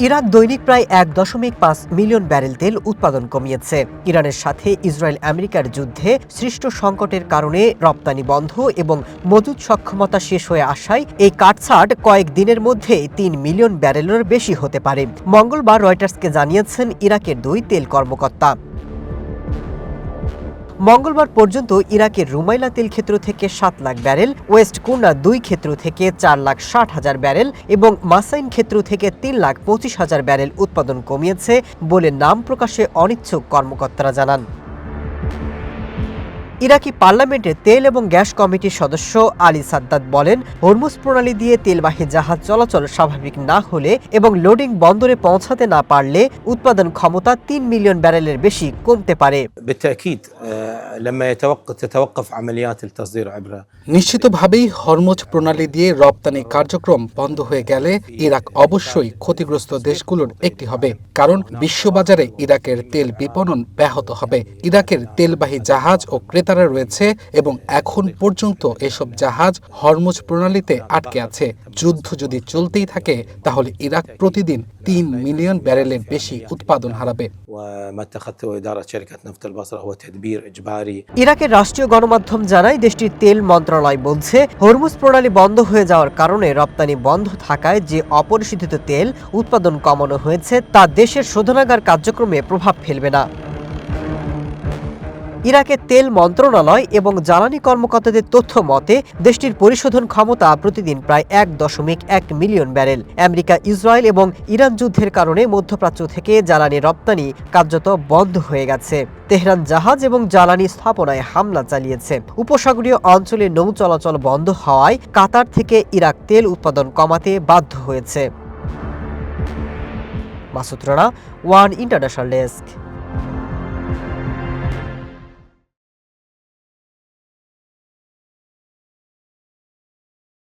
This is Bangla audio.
ইরাক দৈনিক প্রায় ১.৫ মিলিয়ন ব্যারেল তেল উৎপাদন কমিয়েছে। ইরানের সাথে ইসরায়েল আমেরিকার যুদ্ধে সৃষ্ট সংকটের কারণে রপ্তানি বন্ধ এবং মজুদ সক্ষমতা শেষ হয়ে আসায় এই কাটছাঁট কয়েক দিনের মধ্যে ৩ মিলিয়ন ব্যারেলের বেশি হতে পারে। মঙ্গলবার রয়টার্সকে জানিয়েছেন ইরাকের ২ তেল কর্মকর্তা। মঙ্গলবার পর্যন্ত ইরাকের রুমাইলা তেল ক্ষেত্র থেকে ৭ লাখ ব্যারেল, ওয়েস্ট কুর্না ২ ক্ষেত্র থেকে ৪,৬০,০০০ ব্যারেল এবং মাসাইন ক্ষেত্র থেকে ৩,২৫,০০০ ব্যারেল উৎপাদন কমিয়েছে বলে নাম প্রকাশে অনিচ্ছুক কর্মকর্তারা জানান। ইরাকি পার্লামেন্টের তেল এবং গ্যাস কমিটির সদস্য আলী সাদ্দাত বলেন, হরমুজ প্রণালী দিয়ে তেলবাহী জাহাজ চলাচল স্বাভাবিক না হলে এবং লোডিং বন্দরে পৌঁছাতে না পারলে উৎপাদন ক্ষমতা ৩ মিলিয়ন ব্যারেলের বেশি কমতে পারে। নিশ্চিতভাবেই হরমুজ প্রণালী দিয়ে রপ্তানি কার্যক্রম বন্ধ হয়ে গেলে ইরাক অবশ্যই ক্ষতিগ্রস্ত দেশগুলোর একটি হবে, কারণ বিশ্ববাজারে ইরাকের তেল বিপণন ব্যাহত হবে। ইরাকের তেলবাহী জাহাজ ও ক্রেতারা রয়েছে এবং এখন পর্যন্ত এসব জাহাজ হরমুজ প্রণালীতে আটকে আছে। যুদ্ধ যদি চলতেই থাকে তাহলে ইরাক প্রতিদিন ৩ মিলিয়ন ব্যারেলের বেশি উৎপাদন হারাবে। ইরাকের রাষ্ট্রীয় গণমাধ্যম জানায়, দেশটির তেল মন্ত্রণালয় বলছে, হরমুজ প্রণালী বন্ধ হয়ে যাওয়ার কারণে রপ্তানি বন্ধ থাকায় যে অপরিশোধিত তেল উৎপাদন কমানো হয়েছে তা দেশের শোধনাগার কার্যক্রমে প্রভাব ফেলবে না। ইরাকের তেল মন্ত্রণালয় এবং জ্বালানি কর্মকর্তাদের তথ্য মতে দেশটির পরিশোধন ক্ষমতা প্রতিদিন প্রায় ১.১ মিলিয়ন ব্যারেল। আমেরিকা, ইসরায়েল এবং ইরান যুদ্ধের কারণে মধ্যপ্রাচ্য থেকে জ্বালানি রপ্তানি কার্যত বন্ধ হয়ে গেছে। তেহরান জাহাজ এবং জ্বালানি স্থাপনায় হামলা চালিয়েছে। উপসাগরীয় অঞ্চলে নৌ চলাচল বন্ধ হওয়ায় কাতার থেকে ইরাক তেল উৎপাদন কমাতে বাধ্য হয়েছে। Masud Rana, one international desk.